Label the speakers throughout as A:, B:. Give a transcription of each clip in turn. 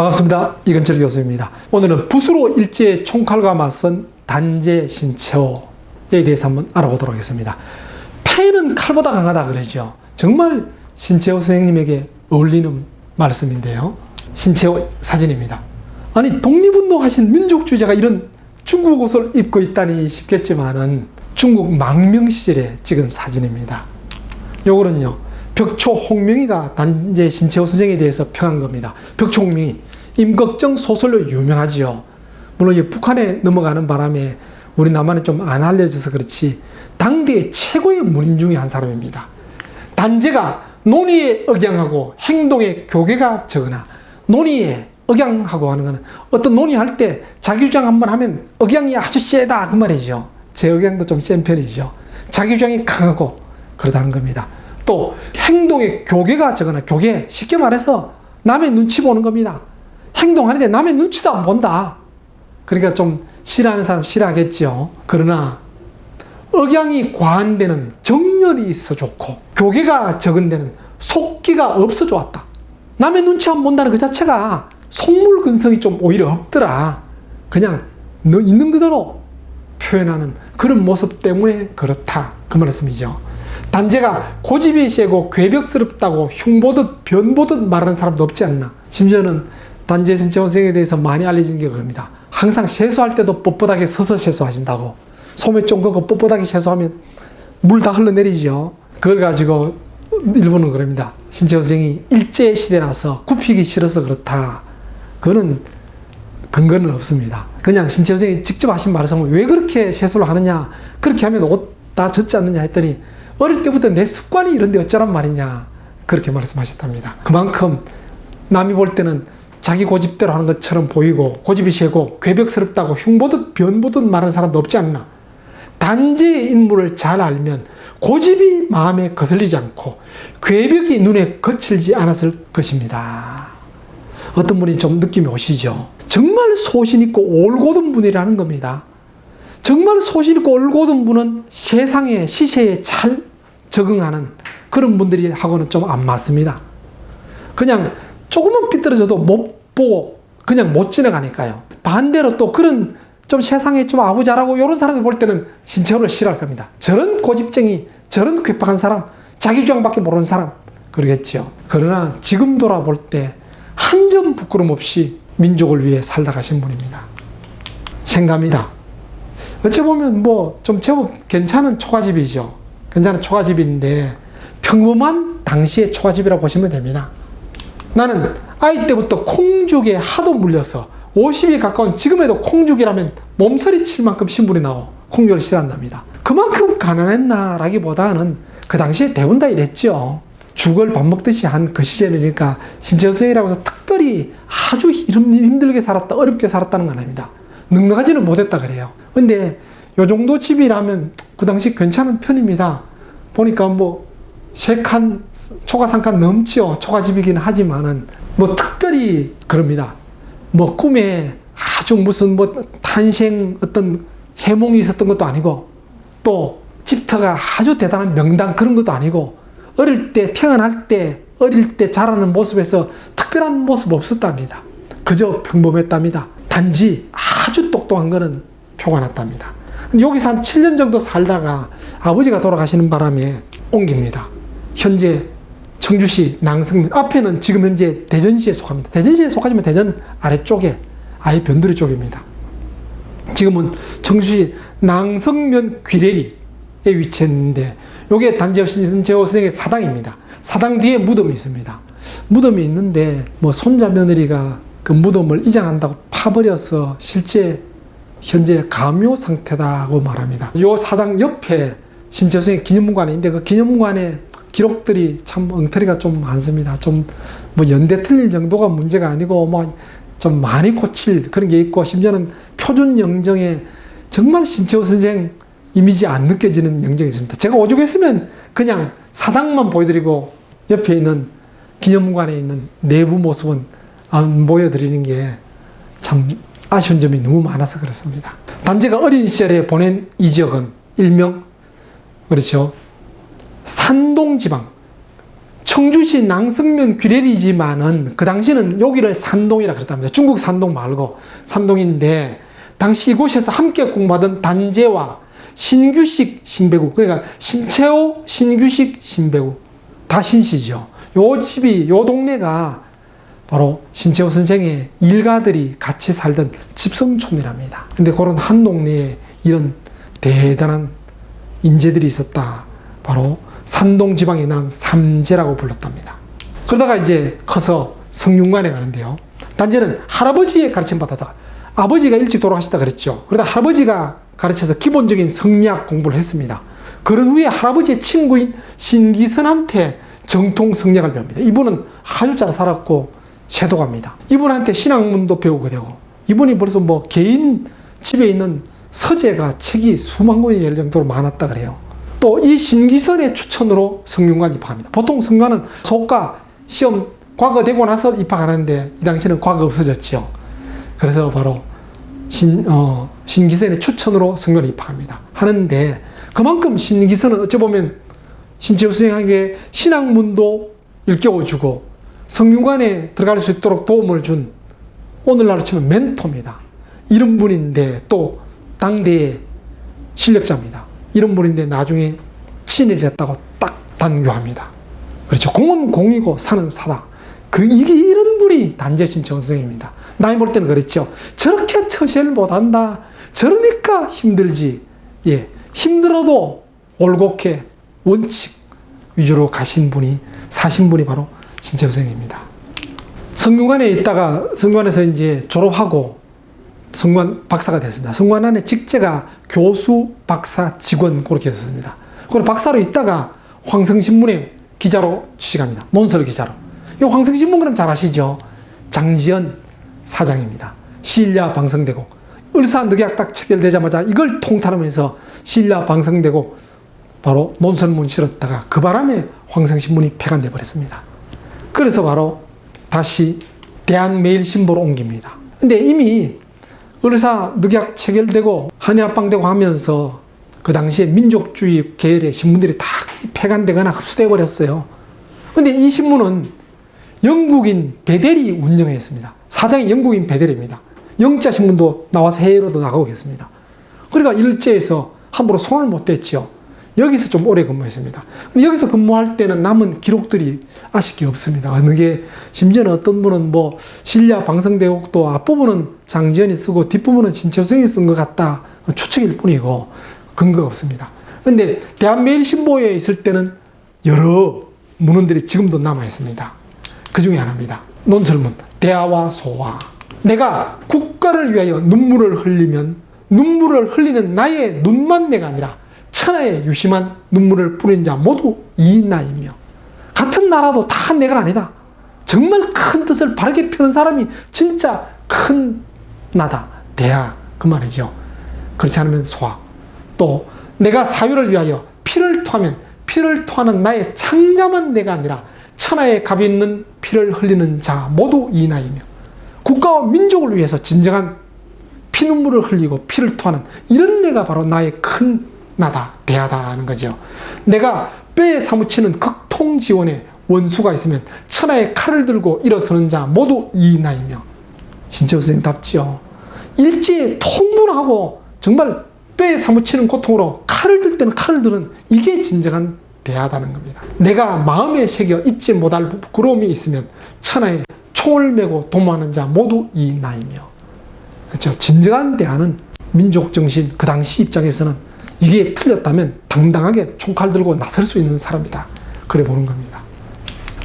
A: 반갑습니다. 이건철 교수입니다. 오늘은 붓으로 일제의 총칼과 맞선 단재 신채호에 대해서 한번 알아보도록 하겠습니다. 펜은 칼보다 강하다 그러죠. 정말 신채호 선생님에게 어울리는 말씀인데요. 신채호 사진입니다. 아니, 독립운동하신 민족주의자가 이런 중국 옷을 입고 있다니 싶겠지만은 중국 망명 시절에 찍은 사진입니다. 요거는요, 벽초 홍명희가 단재 신채호 선생에 대해서 평한 겁니다. 벽초 홍명희, 임꺽정 소설로 유명하지요. 물론 북한에 넘어가는 바람에 우리 남한에 좀 안 알려져서 그렇지 당대의 최고의 문인 중에 한 사람입니다. 단재가 논의에 억양하고 행동에 교계가 적으나, 논의에 억양하고 하는 것은 어떤 논의할 때 자기 주장 한번 하면 억양이 아주 세다 그 말이죠. 제 억양도 좀 센 편이죠. 자기 주장이 강하고 그러다는 겁니다. 또 행동에 교계가 적으나, 교계 쉽게 말해서 남의 눈치 보는 겁니다. 행동하는데 남의 눈치도 안 본다. 그러니까 좀 싫어하는 사람 싫어하겠죠. 그러나 억양이 과한 데는 정열이 있어 좋고, 교계가 적은 데는 속기가 없어 좋았다. 남의 눈치 안 본다는 그 자체가 속물 근성이 좀 오히려 없더라. 그냥 너 있는 그대로 표현하는 그런 모습 때문에 그렇다, 그 말씀이죠. 단재가 고집이 세고 괴벽스럽다고 흉보듯 변보듯 말하는 사람도 없지 않나. 심지어는 단재 신채호 선생에 대해서 많이 알려진 게 그럽니다. 항상 세수할 때도 뻣뻣하게 서서 세수하신다고. 소매 좀 걷고 뻣뻣하게 세수하면 물 다 흘러내리죠. 그걸 가지고 일부는 그럽니다. 신채호 선생이 일제시대라서 굽히기 싫어서 그렇다. 그거는 근거는 없습니다. 그냥 신채호 선생이 직접 하신 말씀은 왜 그렇게 세수를 하느냐, 그렇게 하면 옷 다 젖지 않느냐 했더니 어릴 때부터 내 습관이 이런데 어쩌란 말이냐, 그렇게 말씀하셨답니다. 그만큼 남이 볼 때는 자기 고집대로 하는 것처럼 보이고 고집이 세고 괴벽스럽다고 흉보듯 변보듯 말하는 사람도 없지 않나. 단재의 인물을 잘 알면 고집이 마음에 거슬리지 않고 괴벽이 눈에 거칠지 않았을 것입니다. 어떤 분이 좀 느낌이 오시죠? 정말 소신 있고 올곧은 분이라는 겁니다. 정말 소신 있고 올곧은 분은 세상의 시세에 잘 적응하는 그런 분들이 하고는 좀 안 맞습니다. 그냥 조금만 삐뚤어져도 못 보고 그냥 못 지나가니까요. 반대로 또 그런 좀 세상에 좀 아부잘하고 이런 사람들 볼 때는 신채호를 싫어할 겁니다. 저런 고집쟁이, 저런 괴팍한 사람, 자기 주장밖에 모르는 사람, 그러겠죠. 그러나 지금 돌아볼 때 한 점 부끄럼 없이 민족을 위해 살다 가신 분입니다. 생갑니다. 어찌 보면 뭐 좀 제법 괜찮은 초가집이죠. 괜찮은 초가집인데 평범한 당시의 초가집이라고 보시면 됩니다. 나는 아이 때부터 콩죽에 하도 물려서 50이 가까운 지금에도 콩죽이라면 몸서리 칠 만큼 신분이 나오 콩죽을 싫어한답니다. 그만큼 가난했나라기보다는 그 당시에 대부분 다 이랬죠. 죽을 밥 먹듯이 한 그 시절이니까 신채호 선생이라고 해서 특별히 아주 힘들게 살았다, 어렵게 살았다는 건 아닙니다. 넉넉하지는 못했다 그래요. 근데 요 정도 집이라면 그 당시 괜찮은 편입니다. 보니까 뭐 3칸, 초가 3칸 넘죠. 초가집이긴 하지만은 뭐 특별히 그럽니다. 뭐 꿈에 아주 무슨 뭐 탄생 어떤 해몽이 있었던 것도 아니고, 또 집터가 아주 대단한 명당 그런 것도 아니고, 어릴 때 태어날 때 어릴 때 자라는 모습에서 특별한 모습 없었답니다. 그저 평범했답니다. 단지 아주 똑똑한 거는 표가 났답니다. 근데 여기서 한 7년 정도 살다가 아버지가 돌아가시는 바람에 옮깁니다. 현재 청주시 낭성면, 앞에는 지금 현재 대전시에 속합니다. 대전시에 속하지만 대전 아래쪽에 아예 변두리 쪽입니다. 지금은 청주시 낭성면 귀래리에 위치했는데, 이게 단재 신채호 선생의 사당입니다. 사당 뒤에 무덤이 있습니다. 무덤이 있는데 뭐 손자 며느리가 그 무덤을 이장한다고 파버려서 실제 현재 감요 상태다고 말합니다. 이 사당 옆에 신채호 선생의 기념문관이 있는데 그 기념문관에 기록들이 참 엉터리가 좀 많습니다. 좀 뭐 연대 틀릴 정도가 문제가 아니고 뭐 좀 많이 고칠 그런 게 있고, 심지어는 표준 영정에 정말 신채호 선생 이미지 안 느껴지는 영정이 있습니다. 제가 오죽했으면 그냥 사당만 보여드리고 옆에 있는 기념관에 있는 내부 모습은 안 보여드리는 게 참 아쉬운 점이 너무 많아서 그렇습니다. 단재가 어린 시절에 보낸 이 지역은 일명 그렇죠, 산동지방, 청주시 낭성면 귀례리지만은 그 당시는 여기를 산동이라 그랬답니다. 중국 산동 말고 산동인데 당시 이곳에서 함께 공부하던 단재와 신규식, 신배구, 그러니까 신채호, 신규식, 신배구 다 신씨죠. 요 집이, 요 동네가 바로 신채호 선생의 일가들이 같이 살던 집성촌이랍니다. 근데 그런 한 동네에 이런 대단한 인재들이 있었다. 바로 산동 지방에 난 삼재라고 불렀답니다. 그러다가 이제 커서 성균관에 가는데요. 단재는 할아버지의 가르침 받다가 아버지가 일찍 돌아가셨다 그랬죠. 그러다 할아버지가 가르쳐서 기본적인 성리학 공부를 했습니다. 그런 후에 할아버지의 친구인 신기선한테 정통 성리학을 배웁니다. 이분은 아주 잘 살았고 세도가입니다. 이분한테 신학문도 배우게 되고 이분이 벌써 뭐 개인 집에 있는 서재가 책이 수만 권이 될 정도로 많았다 그래요. 또 이 신기선의 추천으로 성균관 입학합니다. 보통 성균관은 소과 시험 과거 되고 나서 입학하는데 이 당시는 과거 없어졌죠. 그래서 바로 신기선의 추천으로 성균관에 입학합니다. 하는데 그만큼 신기선은 어찌 보면 신채호 선생에게 신학문도 일깨워주고 성균관에 들어갈 수 있도록 도움을 준 오늘날로 치면 멘토입니다. 이런 분인데 또 당대의 실력자입니다. 이런 분인데 나중에 친일이 했다고 딱 단교합니다. 그렇죠. 공은 공이고 사는 사다. 이게 이런 분이 단재 신채호 선생입니다. 나이 볼 때는 그랬죠. 저렇게 처세를 못한다. 저러니까 힘들지. 예, 힘들어도 올곧게 원칙 위주로 가신 분이 사신 분이 바로 신채호 선생입니다. 성균관에 있다가 성균관에서 이제 졸업하고 성균관 박사가 됐습니다. 성균관 안에 직제가 교수, 박사, 직원 그렇게 됐습니다. 그리고 박사로 있다가 황성신문에 기자로 취직합니다. 논설 기자로. 이 황성신문 그럼 잘 아시죠? 장지연 사장입니다. 신라 방성대고 을사늑약 딱 체결되자마자 이걸 통탄하면서 신라 방성대고 바로 논설문 실었다가 그 바람에 황성신문이 폐간돼 버렸습니다. 그래서 바로 다시 대한매일신보로 옮깁니다. 근데 이미 을사늑약 체결되고 한일합방되고 하면서 그 당시에 민족주의 계열의 신문들이 다 폐간되거나 흡수돼 버렸어요. 근데 이 신문은 영국인 베델이 운영했습니다. 사장이 영국인 베델입니다. 영자 신문도 나와서 해외로도 나가고 있습니다. 그러니까 일제에서 함부로 손을 못 댔죠. 여기서 좀 오래 근무했습니다. 근데 여기서 근무할 때는 남은 기록들이 아쉽게 없습니다. 어느 게 심지어는 어떤 분은 뭐 신라 방성대국도 앞부분은 장지연이 쓰고 뒷부분은 신채호 선생이 쓴 것 같다 추측일 뿐이고 근거가 없습니다. 근데 대한매일신보에 있을 때는 여러 문헌들이 지금도 남아 있습니다. 그 중에 하나입니다. 논설문 대화와 소화. 내가 국가를 위하여 눈물을 흘리면 눈물을 흘리는 나의 눈만 내가 아니라 천하의 유심한 눈물을 뿌린 자 모두 이인나이며 같은 나라도 다 내가 아니다. 정말 큰 뜻을 바르게 펴는 사람이 진짜 큰 나다. 대야 그 말이죠. 그렇지 않으면 소화. 또 내가 사유를 위하여 피를 토하면 피를 토하는 나의 창자만 내가 아니라 천하에 값 있는 피를 흘리는 자 모두 이인나이며 국가와 민족을 위해서 진정한 피눈물을 흘리고 피를 토하는 이런 내가 바로 나의 큰 나다, 대하다 하는 거죠. 내가 뼈에 사무치는 극통지원에 원수가 있으면 천하의 칼을 들고 일어서는 자 모두 이인나이며 신채호 선생님답지요. 일제에 통분하고 정말 뼈에 사무치는 고통으로 칼을 들 때는 칼을 들은 이게 진정한 대하다는 겁니다. 내가 마음에 새겨 잊지 못할 부끄러움이 있으면 천하에 총을 메고 도모하는 자 모두 이인나이며 그렇죠. 진정한 대하는 민족 정신 그 당시 입장에서는 이게 틀렸다면 당당하게 총칼 들고 나설 수 있는 사람이다. 그래 보는 겁니다.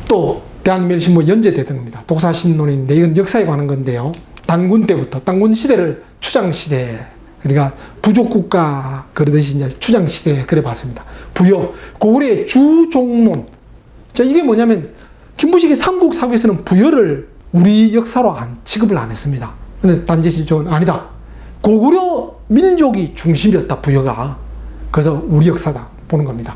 A: 또 대한매일신보 연재되던 겁니다. 독사신론인데 이건 역사에 관한 건데요. 단군 때부터 단군 시대를 추장시대 그러니까 부족국가 그러듯이 이제 추장시대 그래 봤습니다. 부여 고구려의 주종론. 자 이게 뭐냐면 김부식이 삼국사국에서는 부여를 우리 역사로 취급을 안 했습니다. 근데 단재신조는 아니다. 고구려 민족이 중심이었다 부여가. 그래서 우리 역사다 보는 겁니다.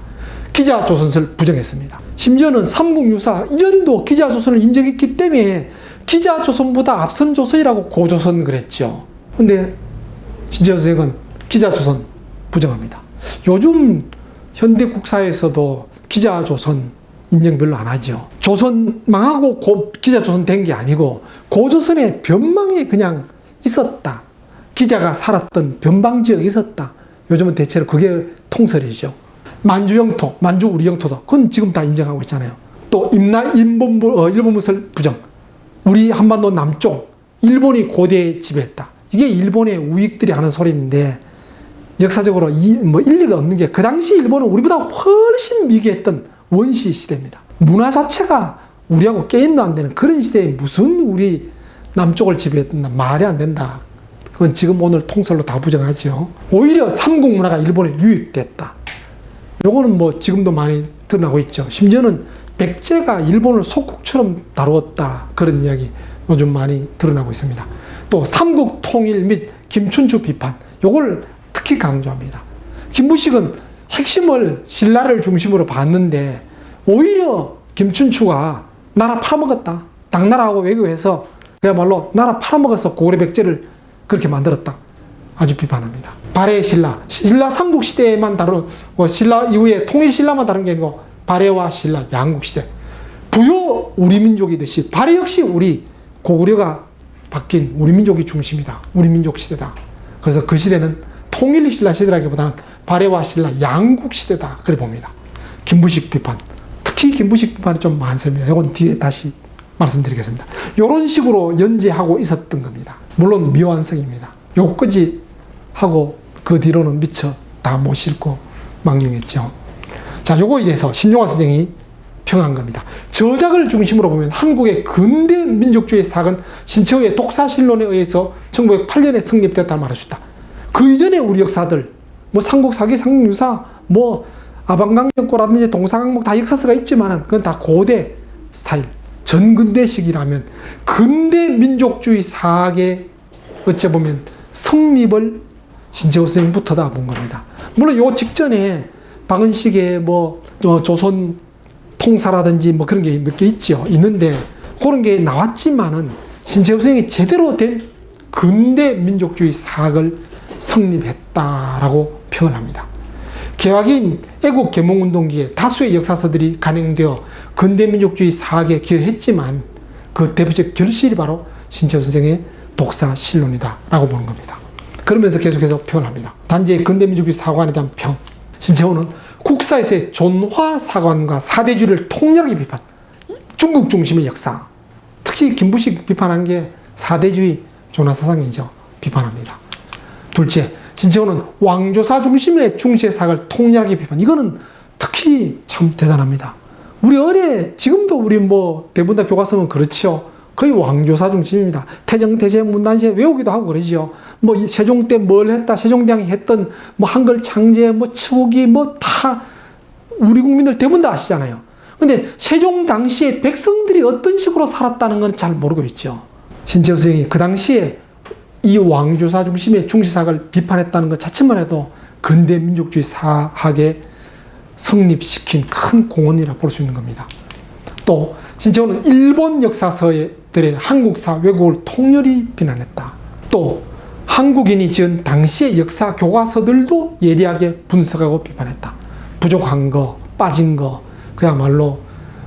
A: 기자조선설 부정했습니다. 심지어는 삼국유사 이전도 기자조선을 인정했기 때문에 기자조선보다 앞선 조선이라고 고조선 그랬죠. 근데 신채호 선생은 기자조선 부정합니다. 요즘 현대 국사에서도 기자조선 인정 별로 안 하죠. 조선 망하고 기자조선 된 게 아니고 고조선의 변방에 그냥 있었다. 기자가 살았던 변방지역에 있었다. 요즘은 대체로 그게 통설이죠. 만주 영토, 만주 우리 영토도 그건 지금 다 인정하고 있잖아요. 또 일본무술 부정, 우리 한반도 남쪽 일본이 고대에 지배했다. 이게 일본의 우익들이 하는 소리인데 역사적으로 일리가 없는 게 그 당시 일본은 우리보다 훨씬 미개했던 원시 시대입니다. 문화 자체가 우리하고 게임도 안 되는 그런 시대에 무슨 우리 남쪽을 지배했다. 말이 안 된다. 그건 지금 오늘 통설로 다 부정하죠. 오히려 삼국 문화가 일본에 유입됐다. 요거는 뭐 지금도 많이 드러나고 있죠. 심지어는 백제가 일본을 속국처럼 다루었다. 그런 이야기 요즘 많이 드러나고 있습니다. 또 삼국 통일 및 김춘추 비판, 요걸 특히 강조합니다. 김부식은 핵심을 신라를 중심으로 봤는데 오히려 김춘추가 나라 팔아먹었다. 당나라하고 외교해서 그야말로 나라 팔아먹어서 고구려 백제를 그렇게 만들었다. 아주 비판합니다. 발해의 신라, 신라 삼국 시대에만 다룬 신라 이후에 통일 신라만 다룬 게 아니고 발해와 신라 양국 시대. 부여 우리 민족이듯이 발해 역시 우리 고구려가 바뀐 우리 민족이 중심이다. 우리 민족 시대다. 그래서 그 시대는 통일 신라 시대라기보다는 발해와 신라 양국 시대다. 그래 봅니다. 김부식 비판. 특히 김부식 비판이 좀 많습니다. 이건 뒤에 다시 말씀드리겠습니다. 이런 식으로 연재하고 있었던 겁니다. 물론 미완성입니다. 요까지 하고 그 뒤로는 미처 다 못 싣고 망령했죠. 자, 요거에 대해서 신용화 선생이 평한 겁니다. 저작을 중심으로 보면 한국의 근대 민족주의 사학은 신채호의 독사실론에 의해서 1908년에 성립됐다 말할 수 있다. 그 이전에 우리 역사들, 뭐 삼국사기, 삼국유사, 뭐 아방강정고라든지 동사강목 다 역사서가 있지만은 그건 다 고대 스타일, 전근대식이라면 근대 민족주의 사학의 어째 보면 성립을 신채호 선생님부터다 본 겁니다. 물론 요 직전에 박은식의 뭐 조선 통사라든지 뭐 그런 게 몇 개 있죠. 있는데 그런 게 나왔지만은 신채호 선생이 제대로 된 근대 민족주의 사학을 성립했다라고 표현을 합니다. 개화기인 애국 개몽운동기에 다수의 역사서들이 간행되어 근대민족주의 사학에 기여했지만 그 대표적 결실이 바로 신채호 선생의 독사실론이다 라고 보는 겁니다. 그러면서 계속해서 표현합니다. 단지의 근대민족주의 사관에 대한 평. 신채호는 국사에서의 존화사관과 사대주의를 통렬하게 비판. 중국 중심의 역사. 특히 김부식 비판한 게 사대주의 존화사상이죠. 비판합니다. 둘째, 신채호는 왕조사 중심의 중시의 사학을 통렬하게 비판. 이거는 특히 참 대단합니다. 우리 지금도 우리 뭐 대부분 다 교과서는 그렇죠. 거의 왕조사 중심입니다. 태정, 대제, 문단시에 외우기도 하고 그러죠. 뭐 세종 때 뭘 했다, 세종대왕이 했던 뭐 한글 창제, 뭐 치우기, 뭐 다 우리 국민들 대부분 다 아시잖아요. 근데 세종 당시에 백성들이 어떤 식으로 살았다는 건 잘 모르고 있죠. 신채호 선생이 그 당시에 이 왕조사 중심의 중시사학을 비판했다는 것 자체만 해도 근대 민족주의 사학에 성립시킨 큰 공헌이라 볼 수 있는 겁니다. 또 신채호는 일본 역사서들의 한국사 왜곡을 통렬히 비난했다. 또 한국인이 지은 당시의 역사 교과서들도 예리하게 분석하고 비판했다. 부족한 거, 빠진 거, 그야말로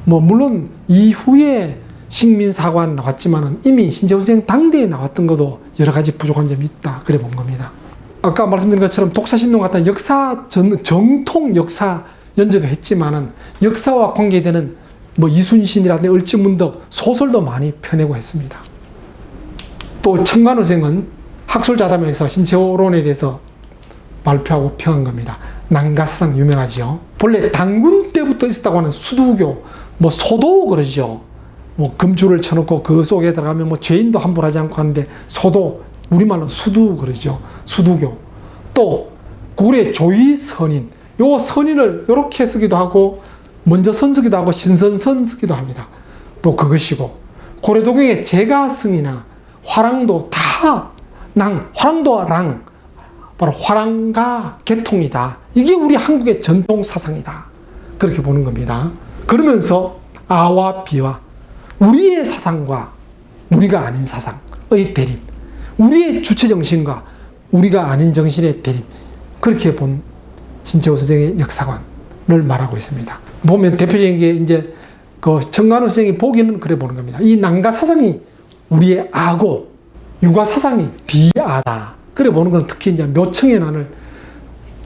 A: 뭐 물론 이후에 식민사관 나왔지만은 이미 신채호 선생 당대에 나왔던 것도 여러 가지 부족한 점이 있다. 그래 본 겁니다. 아까 말씀드린 것처럼 독사신론 같은 정통 역사 연재도 했지만은 역사와 관계되는 뭐 이순신이라든지 을지문덕 소설도 많이 펴내고 했습니다. 또 청간호 선생은 학술자담회에서 신채호론에 대해서 발표하고 평한 겁니다. 난가사상 유명하지요. 본래 당군 때부터 있었다고 하는 수두교, 뭐 소도 그러죠. 뭐 금줄을 쳐놓고 그 속에 들어가면 뭐 죄인도 함부로 하지 않고 하는데 소도, 우리말로 수두 그러죠. 수두교. 또 고구려의 조이선인, 요 선인을 이렇게 쓰기도 하고 먼저 선 쓰기도 하고 신선선 쓰기도 합니다. 또 그것이고 고려도경의 제가승이나 화랑도 다 화랑도와 랑 바로 화랑가 계통이다. 이게 우리 한국의 전통 사상이다. 그렇게 보는 겁니다. 그러면서 아와 비와 우리의 사상과 우리가 아닌 사상의 대립, 우리의 주체 정신과 우리가 아닌 정신의 대립, 그렇게 본 신채호 선생의 역사관을 말하고 있습니다. 보면 대표적인 게 이제 그 정관우 선생이 보기는 그래 보는 겁니다. 이 난가 사상이 우리의 아고, 육아 사상이 비아다. 그래 보는 건 특히 이제 묘청의 난을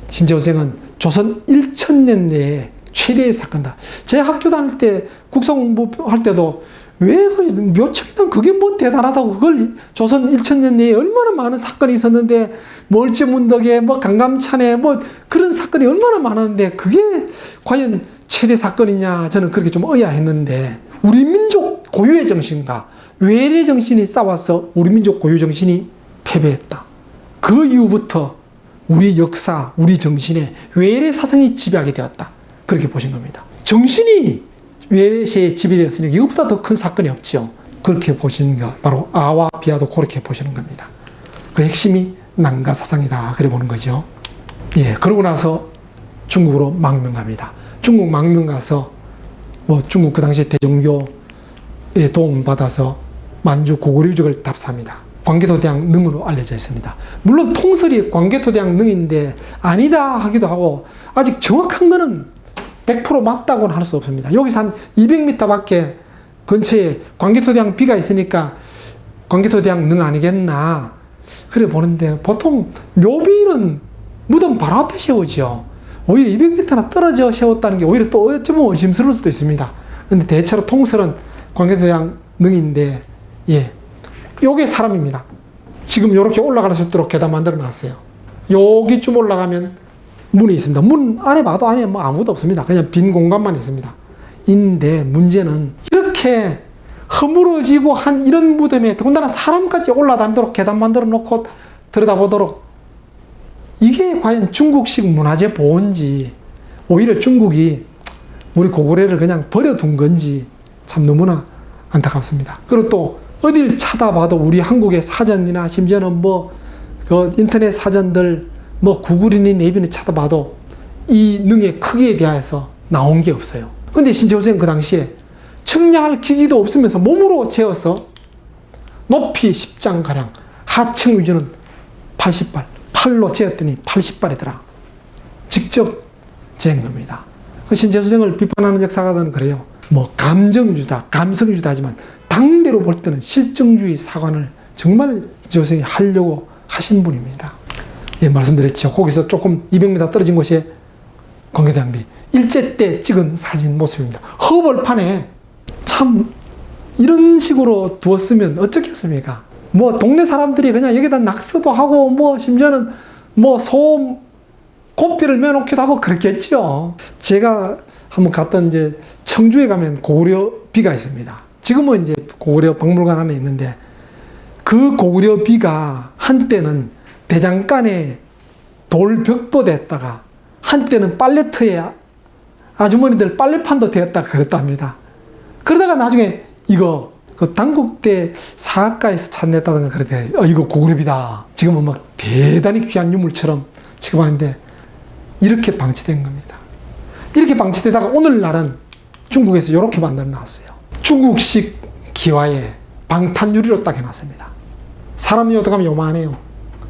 A: 신재호 선생은 조선 1000년 내에 최대의 사건이다. 제 학교 다닐 때 국사 공부할 때도 왜 묘청이든 그게 뭐 대단하다고 그걸 조선 1000년 내에 얼마나 많은 사건이 있었는데 뭐 얼제문덕에 뭐 강감찬에 뭐 그런 사건이 얼마나 많았는데 그게 과연 최대 사건이냐 저는 그렇게 좀 의아했는데 우리 민족 고유의 정신과 외래 정신이 싸워서 우리 민족 고유 정신이 패배했다. 그 이후부터 우리 역사, 우리 정신에 외래 사상이 지배하게 되었다. 그렇게 보신 겁니다. 정신이 외세에 지배되었으니 이것보다 더 큰 사건이 없죠. 그렇게 보시는 거 바로 아와 비아도 그렇게 보시는 겁니다. 그 핵심이 난가 사상이다. 그래 보는 거죠. 예, 그러고 나서 중국으로 망명 갑니다. 중국 망명 가서 뭐 중국 그 당시 대종교의 도움을 받아서 만주 고구려족을 답사합니다. 광개토대왕 능으로 알려져 있습니다. 물론 통설이 광개토대왕 능인데 아니다 하기도 하고 아직 정확한 거는 100% 맞다고는 할 수 없습니다. 여기서 한 200m 밖에 근처에 광개토대왕 비가 있으니까 광개토대왕 능 아니겠나 그래 보는데 보통 묘비는 무덤 바로 앞에 세우죠. 오히려 200m나 떨어져 세웠다는 게 오히려 또 어쩌면 의심스러울 수도 있습니다. 근데 대체로 통설은 광개토대왕 능인데 예, 요게 사람입니다. 지금 이렇게 올라갈 수 있도록 계단 만들어 놨어요. 여기쯤 올라가면 문이 있습니다. 문 안에 봐도 안에 뭐 아무도 없습니다. 그냥 빈 공간만 있습니다. 인데 문제는 이렇게 허물어지고 한 이런 무덤에 더군다나 사람까지 올라다니도록 계단 만들어 놓고 들여다보도록 이게 과연 중국식 문화재 보호인지 오히려 중국이 우리 고구려를 그냥 버려둔 건지 참 너무나 안타깝습니다. 그리고 또 어딜 찾아봐도 우리 한국의 사전이나 심지어는 뭐 그 인터넷 사전들 뭐 구글이니 네이버니 찾아봐도 이 능의 크기에 대해서 나온 게 없어요. 근데 신재호 선생은 그 당시에 측량할 기기도 없으면서 몸으로 재어서 높이 10장가량, 하층 위주는 80발, 팔로 재었더니 80발이더라. 직접 재은 겁니다. 신재호 선생을 비판하는 역사가들은 그래요. 뭐 감정주의다, 감성주의다 하지만 당대로 볼 때는 실정주의 사관을 정말 신재호 선생이 하려고 하신 분입니다. 예, 말씀드렸죠. 거기서 조금 200m 떨어진 곳에 광개토대왕비 일제 때 찍은 사진 모습입니다. 허벌판에 참 이런 식으로 두었으면 어쩌겠습니까? 뭐 동네 사람들이 그냥 여기다 낙서도 하고 뭐 심지어는 뭐 소음 고삐를 매놓기도 하고 그랬겠죠. 제가 한번 갔던 이제 청주에 가면 고구려 비가 있습니다. 지금은 이제 고구려 박물관 안에 있는데 그 고구려 비가 한때는 대장간에 돌 벽도 됐다가 한때는 빨래터에 아주머니들 빨래판도 되었다가 그랬답니다. 그러다가 나중에 이거 그 당국대 사학가에서 찾냈다던가 그랬대. 이거 고구려비다. 지금은 막 대단히 귀한 유물처럼 취급하는데 이렇게 방치된 겁니다. 이렇게 방치되다가 오늘날은 중국에서 이렇게 만들어 놨어요. 중국식 기와에 방탄유리로 딱 해놨습니다. 사람이 들어가면 요만해요.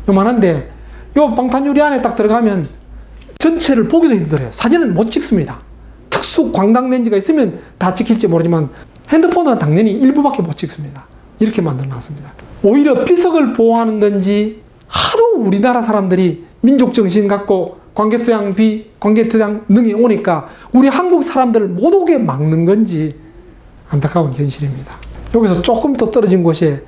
A: 요만한데 요 방탄유리 안에 딱 들어가면 전체를 보기도 힘들어요. 사진은 못 찍습니다. 특수 광각 렌즈가 있으면 다 찍힐지 모르지만 핸드폰은 당연히 일부밖에 못 찍습니다. 이렇게 만들어 놨습니다. 오히려 비석을 보호하는 건지 하도 우리나라 사람들이 민족 정신 갖고 광개토대왕 능에 오니까 우리 한국 사람들을 못 오게 막는 건지 안타까운 현실입니다. 여기서 조금 더 떨어진 곳에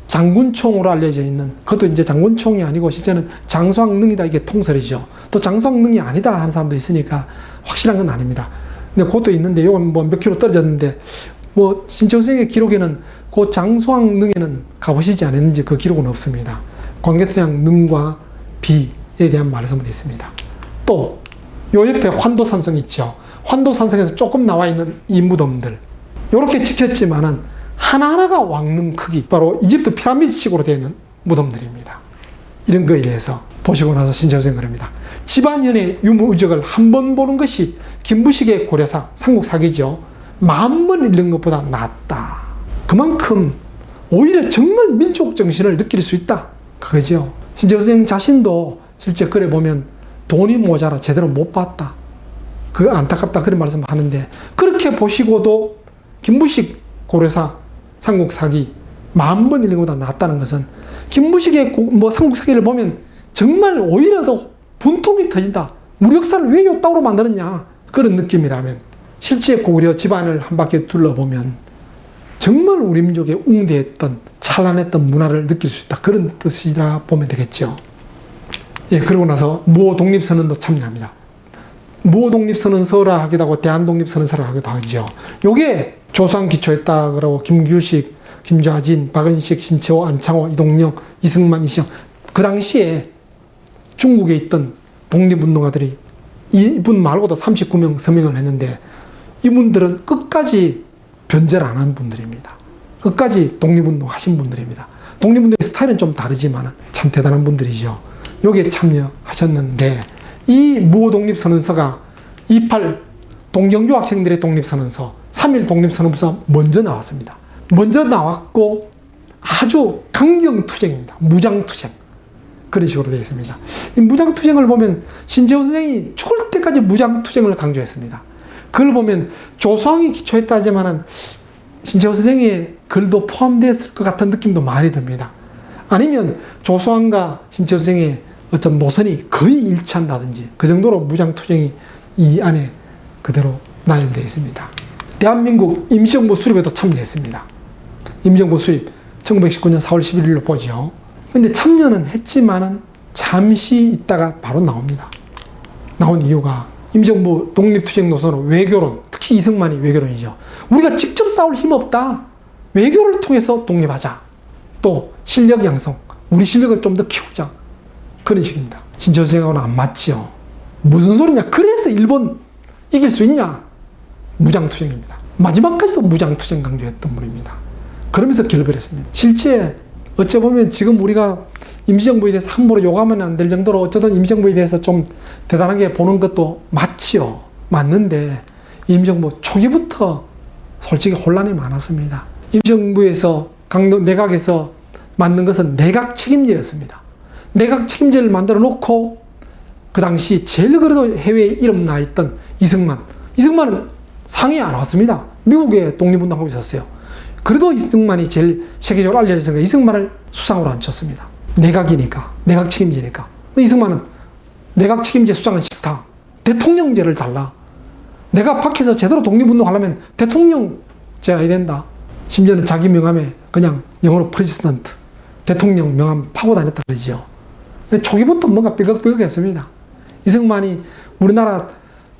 A: 장군총으로 알려져 있는, 그것도 이제 장군총이 아니고 실제는 장수왕능이다 이게 통설이죠. 또 장수왕능이 아니다 하는 사람도 있으니까 확실한 건 아닙니다. 근데 그것도 있는데 이건 뭐 몇 킬로 떨어졌는데 뭐 신재호 선생의 기록에는 그 장수왕능에는 가보시지 않았는지 그 기록은 없습니다. 광개토대왕 능과 비에 대한 말씀은 있습니다. 또 요 옆에 환도산성 있죠. 환도산성에서 조금 나와 있는 이 무덤들 이렇게 찍혔지만은 하나하나가 왕릉 크기, 바로 이집트 피라미드식으로 되어 있는 무덤들입니다. 이런 거에 대해서 보시고 나서 신재호 선생은 그럽니다. 집안연의 유무의적을 한 번 보는 것이 김부식의 고려사, 삼국사기죠. 10,000번 읽는 것보다 낫다. 그만큼 오히려 정말 민족 정신을 느낄 수 있다. 그거죠. 신재호 선생 자신도 실제 글에 보면 돈이 모자라 제대로 못 봤다. 그 안타깝다 그런 말씀 하는데, 그렇게 보시고도 김부식 고려사 삼국 사기 10,000번 읽는 것보다 낫다는 것은, 김부식의 삼국 사기를 보면 정말 오히려 더 분통이 터진다. 우리 역사를 왜 요따구로 만들었냐, 그런 느낌이라면, 실제 고구려 집안을 한 바퀴 둘러보면 정말 우리 민족의 웅대했던 찬란했던 문화를 느낄 수 있다, 그런 뜻이라 보면 되겠죠. 예, 그러고 나서 모 독립선언도 참여합니다. 모 독립선언서라 하기도 하고 대한독립선언서라 하기도 하죠. 요게 조선 기초했다 그러고, 김규식, 김좌진, 박은식, 신채호, 안창호, 이동영, 이승만, 이시영, 그 당시에 중국에 있던 독립운동가들이 이분 말고도 39명 서명을 했는데, 이분들은 끝까지 변제를 안 한 분들입니다. 끝까지 독립운동 하신 분들입니다. 독립운동의 스타일은 좀 다르지만 참 대단한 분들이죠. 여기에 참여하셨는데, 이 무독립선언서가 28 동경유 학생들의 독립선언서, 3.1 독립선언서가 먼저 나왔습니다. 먼저 나왔고 아주 강경투쟁입니다. 무장투쟁. 그런 식으로 되어 있습니다. 이 무장투쟁을 보면 신재호 선생이 죽을 때까지 무장투쟁을 강조했습니다. 그걸 보면 조소왕이 기초했다 하지만은 신재호 선생의 글도 포함됐을 것 같은 느낌도 많이 듭니다. 아니면 조소왕과 신재호 선생의 어떤 노선이 거의 일치한다든지, 그 정도로 무장투쟁이 이 안에 그대로 나열되어 있습니다. 대한민국 임시정부 수립에도 참여했습니다. 임시정부 수립 1919년 4월 11일로 보죠. 근데 참여는 했지만은 잠시 있다가 바로 나옵니다. 나온 이유가 임시정부 독립투쟁 노선은 외교론, 특히 이승만이 외교론이죠. 우리가 직접 싸울 힘 없다. 외교를 통해서 독립하자. 또 실력 양성, 우리 실력을 좀 더 키우자. 그런 식입니다. 신재호 선생하고는 안 맞지요. 무슨 소리냐. 그래서 일본 이길 수 있냐. 무장투쟁입니다. 마지막까지도 무장투쟁 강조했던 분입니다. 그러면서 결별했습니다. 실제 어찌보면 지금 우리가 임시정부에 대해서 함부로 욕하면 안 될 정도로 어쩌든 임시정부에 대해서 좀 대단하게 보는 것도 맞지요. 맞는데 임시정부 초기부터 솔직히 혼란이 많았습니다. 임시정부에서 내각에서 만든 것은 내각 책임제였습니다. 내각 책임제를 만들어 놓고 그 당시 제일 그래도 해외에 이름 나 있던 이승만은 상이 안 왔습니다. 미국에 독립운동하고 있었어요. 그래도 이승만이 제일 세계적으로 알려졌으니까 이승만을 수상으로 앉혔습니다. 내각이니까, 내각 책임제니까. 이승만은 내각 책임제 수상은 싫다. 대통령제를 달라. 내가 밖에서 제대로 독립운동 하려면 대통령제가 해야 된다. 심지어는 자기 명함에 그냥 영어로 프레지던트, 대통령 명함 파고 다녔다 그러죠. 근데 초기부터 뭔가 삐걱삐걱했습니다. 이승만이 우리나라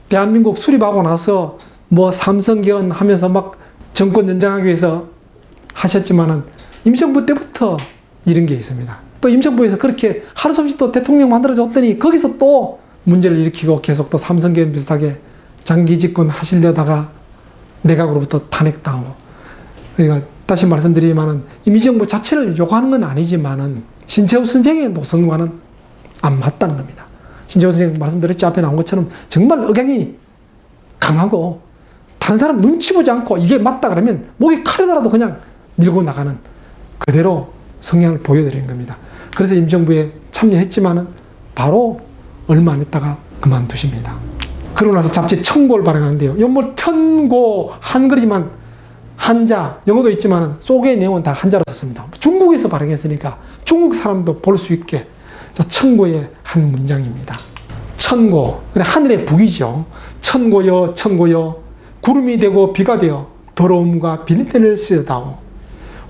A: 대한민국 수립하고 나서 뭐 삼성개헌 하면서 막 정권 연장하기 위해서 하셨지만은 임시정부 때부터 이런 게 있습니다. 또 임시정부에서 그렇게 하루 som없이 또 대통령 만들어줬더니 거기서 또 문제를 일으키고 계속 또 삼성개헌 비슷하게 장기 집권 하시려다가 내각으로부터 탄핵당하고. 그러니까 다시 말씀드리지만은 임시정부 자체를 욕하는 건 아니지만은 신재호 선생의 노선과는 안 맞다는 겁니다. 신재호 선생 말씀드렸죠. 앞에 나온 것처럼 정말 억양이 강하고 다른 사람 눈치 보지 않고 이게 맞다 그러면 목에 칼이라도 그냥 밀고 나가는 그대로 성향을 보여드리는 겁니다. 그래서 임시정부에 참여했지만은 바로 얼마 안 있다가 그만두십니다. 그러고 나서 잡지 청고를 발행하는데요. 이건 뭐 편고 한글이지만 한자, 영어도 있지만 속의 내용은 다 한자로 썼습니다. 중국에서 발행했으니까 중국 사람도 볼 수 있게. 천고의 한 문장입니다. 천고, 하늘의 북이죠. 천고여, 천고여, 구름이 되고 비가 되어 더러움과 비린내를 씻어다오.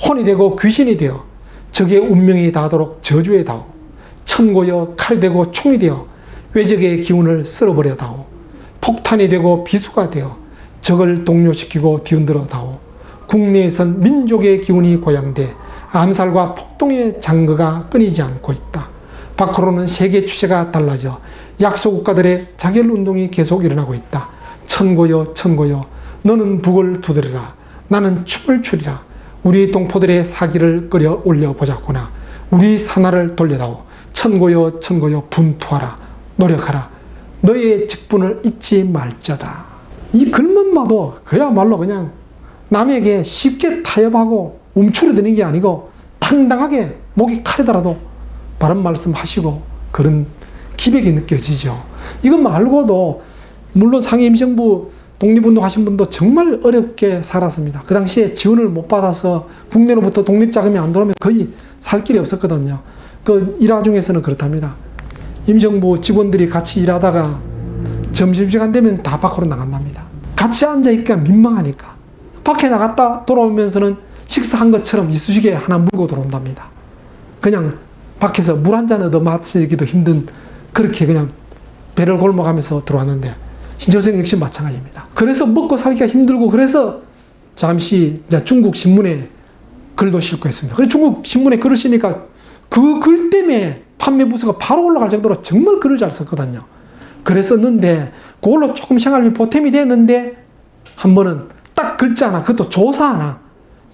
A: 혼이 되고 귀신이 되어 적의 운명이 닿도록 저주해 다오. 천고여, 칼 되고 총이 되어 외적의 기운을 쓸어버려 다오. 폭탄이 되고 비수가 되어 적을 동요시키고 뒤흔들어 다오. 국내에선 민족의 기운이 고양돼 암살과 폭동의 장거가 끊이지 않고 있다. 밖으로는 세계 추세가 달라져 약소국가들의 자결운동이 계속 일어나고 있다. 천고여, 천고여, 너는 북을 두드리라. 나는 춤을 추리라. 우리 동포들의 사기를 끌어 올려보자꾸나. 우리 산하를 돌려다오. 천고여, 천고여, 분투하라. 노력하라. 너의 직분을 잊지 말자다. 이 글만 봐도 그야말로 그냥 남에게 쉽게 타협하고 움츠러드는 게 아니고 당당하게 목이 칼이더라도 바른 말씀 하시고 그런 기백이 느껴지죠. 이것 말고도 물론 상해 임시정부 독립운동 하신 분도 정말 어렵게 살았습니다. 그 당시에 지원을 못 받아서 국내로부터 독립자금이 안 들어오면 거의 살 길이 없었거든요. 그 일화 중에서는 그렇답니다. 임시정부 직원들이 같이 일하다가 점심시간 되면 다 밖으로 나간답니다. 같이 앉아있기가 민망하니까. 밖에 나갔다 돌아오면서는 식사한 것처럼 이쑤시개 하나 물고 들어온답니다. 그냥 밖에서 물 한 잔 얻어 마시기도 힘든, 그렇게 그냥 배를 골먹하면서 들어왔는데, 신철 역시 마찬가지입니다. 그래서 먹고 살기가 힘들고, 그래서 잠시 중국 신문에 글도 싣고 했습니다. 그래서 중국 신문에 글을 쓰니까 그 글 때문에 판매 부수가 바로 올라갈 정도로 정말 글을 잘 썼거든요. 그랬었는데 그걸로 조금 생활비 보탬이 됐는데, 한 번은 딱 글자 하나, 그것도 조사 하나,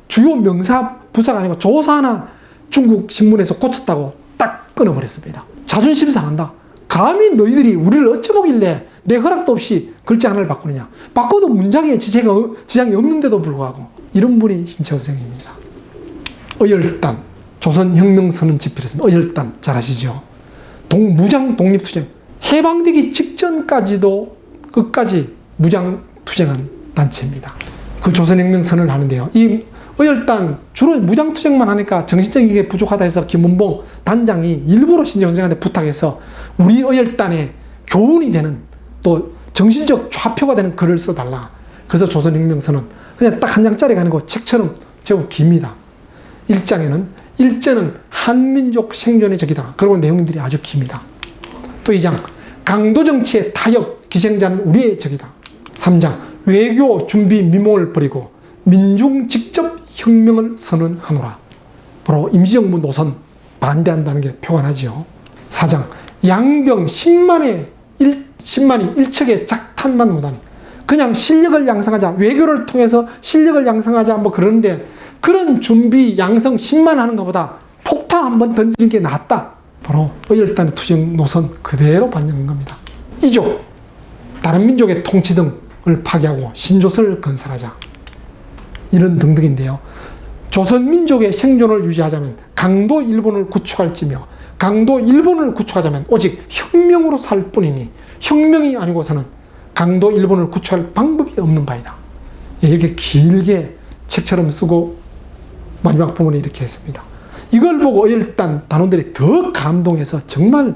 A: 주요 명사 부사가 아니고 조사 하나 중국 신문에서 고쳤다고 딱 끊어버렸습니다. 자존심 상한다. 감히 너희들이 우리를 어찌보길래 내 허락도 없이 글자 하나를 바꾸느냐. 바꿔도 문장에 지장이 없는데도 불구하고. 이런 분이 신채호 선생입니다. 어열단, 조선혁명선언 집필했습니다. 어열단 잘 아시죠? 무장 독립투쟁. 해방되기 직전까지도 끝까지 무장투쟁한 단체입니다. 그 조선혁명선언을 하는데요. 이 어열단 주로 무장투쟁만 하니까 정신적인 게 부족하다 해서 김은봉 단장이 일부러 신채호 선생한테 부탁해서 우리 어열단의 교훈이 되는, 또 정신적 좌표가 되는 글을 써달라. 그래서 조선혁명선언 그냥 딱 한 장짜리가 아니고 책처럼 제법 깁니다. 1장에는 일제는 한민족 생존의 적이다. 그리고 내용들이 아주 깁니다. 또 2장 강도정치의 타협 기생자는 우리의 적이다. 3장 외교 준비 미몽을 버리고 민중 직접 혁명을 선언하노라. 바로 임시정부 노선 반대한다는 게 표관하죠. 4장 양병 10만이 일척의 작탄만 못하니, 그냥 실력을 양성하자, 외교를 통해서 실력을 양성하자 뭐 그러는데, 그런 준비 양성 10만 하는 것보다 폭탄 한번 던지는 게 낫다. 바로 어열단의 투쟁 노선 그대로 반영한 겁니다. 이족, 다른 민족의 통치 등을 파괴하고 신조선을 건설하자. 이런 등등인데요. 조선민족의 생존을 유지하자면 강도 일본을 구축할지며, 강도 일본을 구축하자면 오직 혁명으로 살 뿐이니 혁명이 아니고서는 강도 일본을 구축할 방법이 없는 바이다. 이렇게 길게 책처럼 쓰고 마지막 부분에 이렇게 했습니다. 이걸 보고 어열단 단원들이 더 감동해서 정말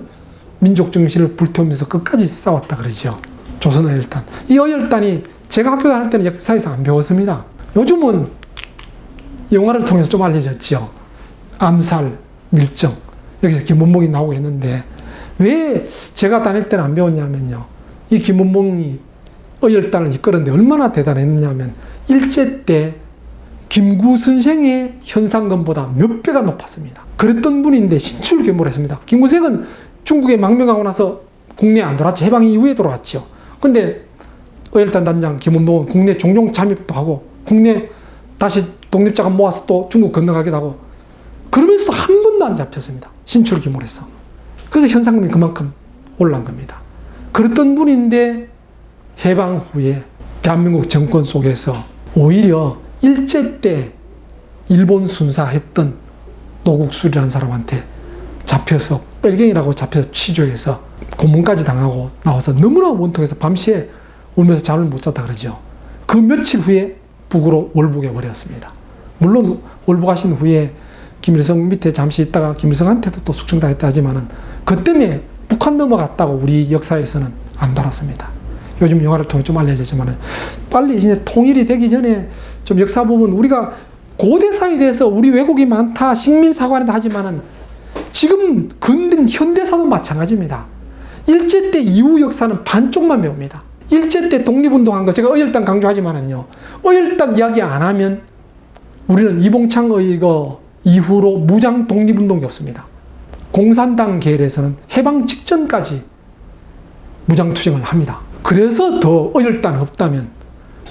A: 민족 정신을 불태우면서 끝까지 싸웠다 그러죠. 조선 어열단. 이 어열단이 제가 학교 다닐 때는 역사에서 안 배웠습니다. 요즘은 영화를 통해서 좀 알려졌죠. 암살, 밀정. 여기서 김원봉이 나오고 했는데, 왜 제가 다닐 때는 안 배웠냐면요. 이 김원봉이 어열단을 이끌었는데 얼마나 대단했냐면, 일제 때 김구 선생의 현상금보다 몇 배가 높았습니다. 그랬던 분인데 신출귀몰 했습니다. 김구 선생은 중국에 망명하고 나서 국내에 안 돌아왔죠. 해방 이후에 돌아왔죠. 근데 어열단 단장 김원봉은 국내 종종 잠입도 하고, 국내 다시 독립자금 모아서 또 중국 건너가기도 하고, 그러면서 한 번도 안 잡혔습니다. 신출귀몰해서. 그래서 현상금이 그만큼 올라간 겁니다. 그랬던 분인데 해방 후에 대한민국 정권 속에서 오히려 일제 때 일본 순사했던 노국술이라는 사람한테 잡혀서, 뺄갱이라고 잡혀서 취조해서 고문까지 당하고 나와서 너무나 원통해서 밤새 울면서 잠을 못 잤다 그러죠. 그 며칠 후에 북으로 월북해 버렸습니다. 물론 월북하신 후에 김일성 밑에 잠시 있다가 김일성한테도 또 숙청당했다 하지만은 그 때문에 북한 넘어갔다고 우리 역사에서는 안 달았습니다. 요즘 영화를 통해 좀 알려졌지만은 빨리 이제 통일이 되기 전에 좀 역사 부분, 우리가 고대사에 대해서 우리 왜곡이 많다, 식민사관이다 하지만은 지금 근대 현대사도 마찬가지입니다. 일제 때 이후 역사는 반쪽만 배웁니다. 일제 때 독립운동한 거 제가 어열단 강조하지만은요, 어열단 이야기 안 하면 우리는 이봉창 의거 이후로 무장 독립운동이 없습니다. 공산당 계열에서는 해방 직전까지 무장투쟁을 합니다. 그래서 더 어열단 없다면,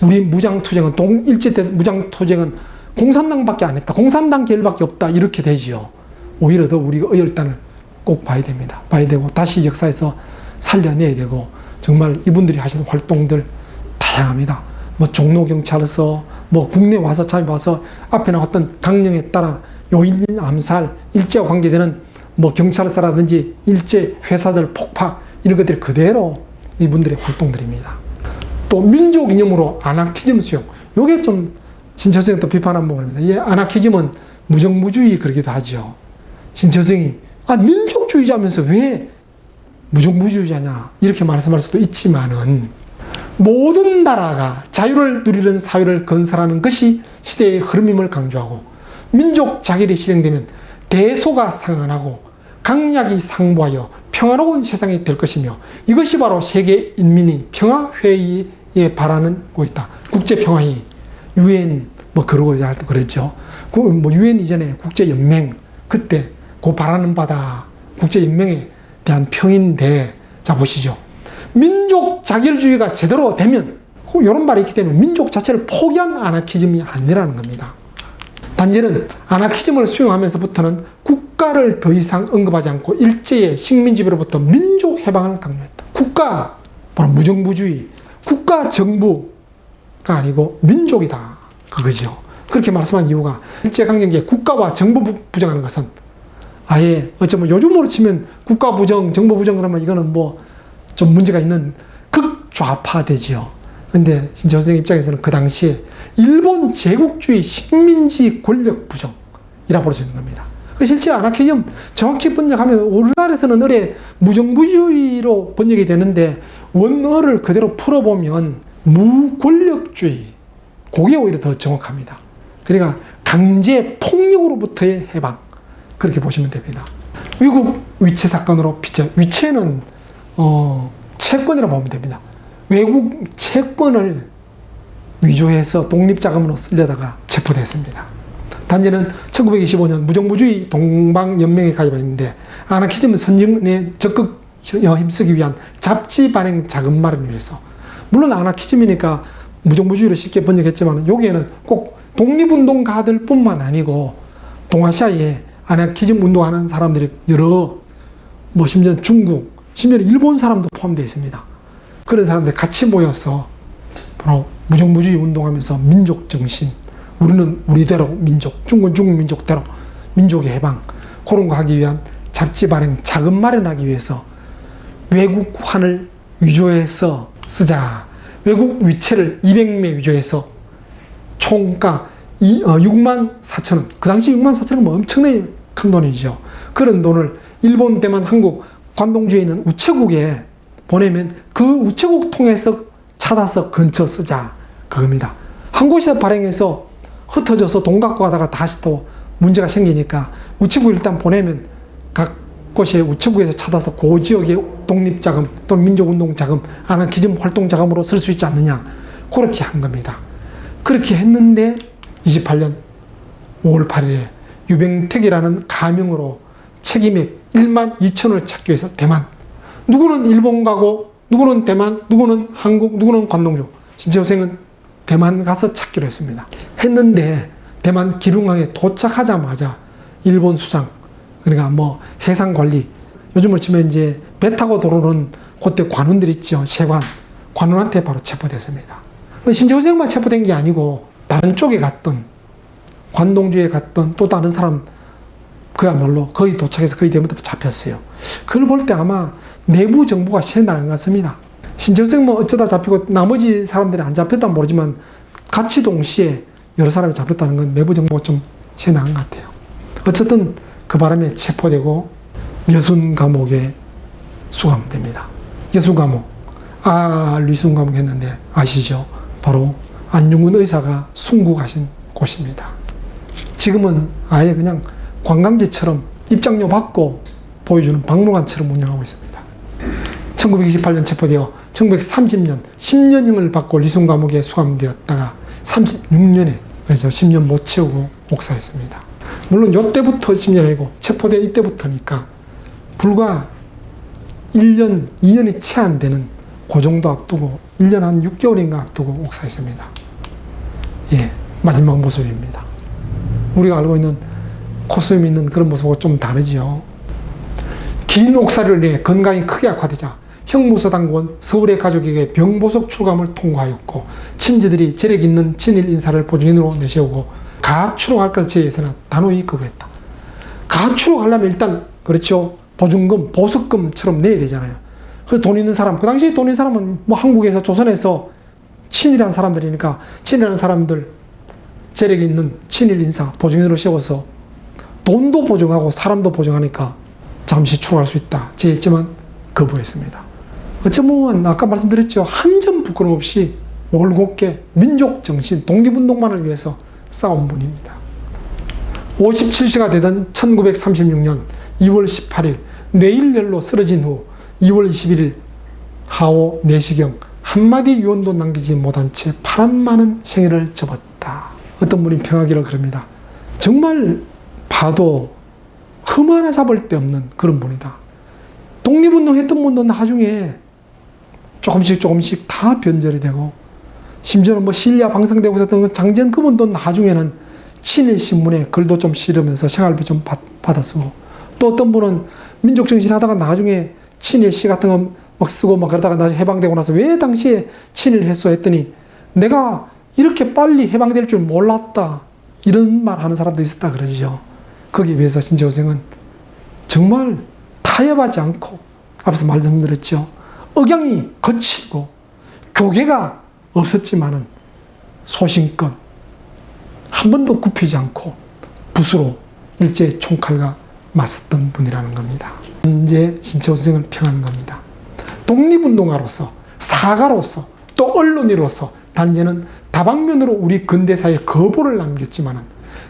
A: 우리 무장투쟁은 일제 때 무장투쟁은 공산당밖에 안 했다, 공산당 계열밖에 없다, 이렇게 되지요. 오히려 더 우리가 어열단을 꼭 봐야 됩니다. 봐야 되고 다시 역사에서 살려내야 되고, 정말 이분들이 하시는 활동들 다양합니다. 뭐 종로경찰서, 뭐 국내 와서 잠입와서 앞에 나왔던 강령에 따라 요인 암살, 일제와 관계되는 뭐 경찰서라든지 일제 회사들 폭파, 이런 것들이 그대로 이분들의 활동들입니다. 또 민족 이념으로 아나키즘 수용. 요게 좀 신철생이 또 비판한 부분입니다. 이 아나키즘은 무정부주의 그러기도 하죠. 신철생이 민족주의자면서 왜 무정부주의자냐 이렇게 말씀할 수도 있지만은 모든 나라가 자유를 누리는 사회를 건설하는 것이 시대의 흐름임을 강조하고 민족 자결이 실행되면 대소가 상환하고 강약이 상부하여 평화로운 세상이 될 것이며 이것이 바로 세계 인민이 평화회의에 바라는 것이다. 국제평화회의, UN 뭐 그러고 그랬죠. 뭐 UN 이전에 국제연맹 그때 그 바라는 바다 국제연맹에 대한 평인데 자 보시죠. 민족 자결주의가 제대로 되면 이런 말이 있기 때문에 민족 자체를 포기한 아나키즘이 아니라는 겁니다. 단지는 아나키즘을 수용하면서부터는 국가를 더 이상 언급하지 않고 일제의 식민지배로부터 민족 해방을 강조했다. 국가, 바로 무정부주의, 국가 정부가 아니고 민족이다. 그거죠. 그렇게 말씀한 이유가 일제강점기에 국가와 정부 부정하는 것은 아예 어쩌면 요즘으로 치면 국가 부정, 정부 부정 그러면 이거는 뭐 좀 문제가 있는 극좌파되지요. 근데 신철 선생 입장에서는 그 당시에 일본 제국주의 식민지 권력 부정이라 볼 수 있는 겁니다. 실제 아나키즘 정확히 번역하면 우리나라에서는 의뢰 무정부주의로 번역이 되는데 원어를 그대로 풀어보면 무권력주의 그게 오히려 더 정확합니다. 그러니까 강제 폭력으로부터의 해방 그렇게 보시면 됩니다. 위국 위체 사건으로 비춰 위체는 채권이라고 보면 됩니다. 외국 채권을 위조해서 독립자금으로 쓰려다가 체포됐습니다. 단지는 1925년 무정부주의 동방연맹에 가입했는데 아나키즘은 선진에 적극 힘쓰기 위한 잡지 발행 자금 마련을 위해서 물론 아나키즘이니까 무정부주의를 쉽게 번역했지만 여기에는 꼭 독립운동가들 뿐만 아니고 동아시아에 아나키즘 운동하는 사람들이 여러 뭐 심지어 중국 심지어 일본 사람도 포함되어 있습니다. 그런 사람들이 같이 모여서 바로 무정부주의 운동하면서 민족 정신, 우리는 우리대로 민족, 중국은 중국 민족대로 민족의 해방 그런 거 하기 위한 잡지 발행 자금 마련하기 위해서 외국환을 위조해서 쓰자. 외국 위채를 200매 위조해서 총가 6만 4천 원. 그 당시 6만 4천 원은 뭐 엄청나게 큰 돈이죠. 그런 돈을 일본, 대만, 한국 관동주에 있는 우체국에 보내면 그 우체국 통해서 찾아서 근처 쓰자 그겁니다. 한 곳에서 발행해서 흩어져서 돈 갖고 가다가 다시 또 문제가 생기니까 우체국 일단 보내면 각 곳에 우체국에서 찾아서 그 지역의 독립자금 또는 민족운동자금 아나키즘 활동자금으로 쓸 수 있지 않느냐 그렇게 한 겁니다. 그렇게 했는데 28년 5월 8일에 유병택이라는 가명으로 책임액 1만 2천을 찾기 위해서 대만 누구는 일본 가고 누구는 대만 누구는 한국 누구는 관동주 신채호생은 대만 가서 찾기로 했습니다. 했는데 대만 기lun항에 도착하자마자 일본 수상 그러니까 뭐 해상관리 요즘으로 치면 이제 배 타고 들어오는 그때 관원들 있죠. 세관 관원한테 바로 체포됐습니다. 신채호생만 체포된 게 아니고 다른 쪽에 갔던 관동주에 갔던 또 다른 사람 그야말로 거의 도착해서 거의 대부분 잡혔어요. 그걸 볼 때 아마 내부 정보가 새 나간 것 같습니다. 신채호생 뭐 어쩌다 잡히고 나머지 사람들이 안 잡혔다는 모르지만 같이 동시에 여러 사람이 잡혔다는 건 내부 정보가 좀 새 나간 것 같아요. 어쨌든 그 바람에 체포되고 여순 감옥에 수감됩니다. 여순 감옥 리순 감옥 했는데 아시죠? 바로 안중근 의사가 순국하신 곳입니다. 지금은 아예 그냥 관광지처럼 입장료 받고 보여주는 박물관처럼 운영하고 있습니다. 1928년 체포되어 1930년 10년형을 받고 리순 감옥에 수감되었다가 36년에 그래서 10년 못 채우고 목사했습니다. 물론 이때부터 10년 아니고 체포된 이때부터니까 불과 1년, 2년이 채 안 되는 그 정도 앞두고 1년 한 6개월인가 앞두고 목사했습니다. 예, 마지막 모습입니다. 우리가 알고 있는 코스염 있는 그런 모습하고 좀 다르지요. 긴 옥살이를 위해 건강이 크게 악화되자 형무소당국은 서울의 가족에게 병보석 출감을 통과하였고 친지들이 재력 있는 친일 인사를 보증인으로 내세우고 가출옥할 것을 제의해서는 단호히 거부했다. 가출옥하려면 일단 그렇죠. 보증금, 보석금처럼 내야 되잖아요. 그 돈 있는 사람, 그 당시에 돈 있는 사람은 뭐 한국에서 조선에서 친일한 사람들이니까 친일하는 사람들, 재력 있는 친일 인사 보증인으로 세워서 돈도 보증하고 사람도 보증하니까 잠시 출국할 수 있다 제했지만 거부했습니다. 어쩌면 아까 말씀드렸죠. 한 점 부끄럼 없이 올곧게 민족 정신, 독립운동만을 위해서 싸운 분입니다. 57세가 되던 1936년 2월 18일 뇌일열로 쓰러진 후 2월 21일 하오 4시경 한마디 유언도 남기지 못한 채 파란만은 생애를 접었다. 어떤 분이 평하기를 그럽니다. 정말 봐도 흠 하나 잡을 데 없는 그런 분이다. 독립운동 했던 분도 나중에 조금씩 다 변절이 되고, 심지어는 뭐 신리아 방송되고 있었던 장재현 그분도 나중에는 친일 신문에 글도 좀 실으면서 생활비 좀 받아 쓰고, 또 어떤 분은 민족정신 하다가 나중에 친일 시 같은 거 막 쓰고 막 그러다가 나중에 해방되고 나서 왜 당시에 친일 했어 했더니 내가 이렇게 빨리 해방될 줄 몰랐다, 이런 말 하는 사람도 있었다 그러죠. 거기에 비해서 신채호생은 정말 타협하지 않고, 앞에서 말씀드렸죠. 억양이 거칠고 교계가 없었지만은 소신껏 한 번도 굽히지 않고 붓으로 일제 총칼과 맞섰던 분이라는 겁니다. 현재 신채호생을 평하는 겁니다. 독립운동가로서, 사가로서, 또 언론인으로서 단재는 다방면으로 우리 근대사에 거보를 남겼지만은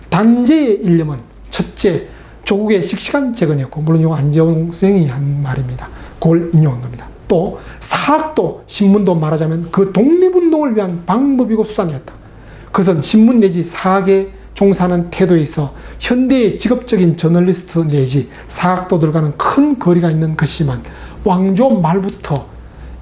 A: 단재의 일념은 첫째, 조국의 씩씩한 재건이었고, 물론 이거 안재홍 선생이 한 말입니다. 그걸 인용한 겁니다. 또 사학도 신문도 말하자면 그 독립운동을 위한 방법이고 수단이었다. 그것은 신문 내지 사학에 종사하는 태도에 있어 현대의 직업적인 저널리스트 내지 사학도들과는 큰 거리가 있는 것이지만 왕조 말부터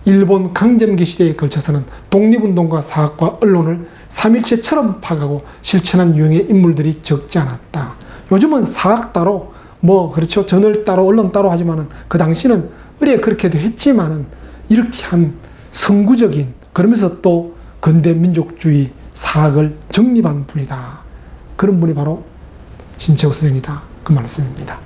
A: 일본 강점기 시대에 걸쳐서는 독립운동과 사학과 언론을 삼일체처럼 파가고 실천한 유형의 인물들이 적지 않았다. 요즘은 사학 따로 뭐 그렇죠, 저널 따로 언론 따로 하지만은 그 당시는 의뢰 그렇게도 했지만은 이렇게 한 선구적인, 그러면서 또 근대 민족주의 사학을 정립한 분이다. 그런 분이 바로 신채호 선생이다. 그 말씀입니다.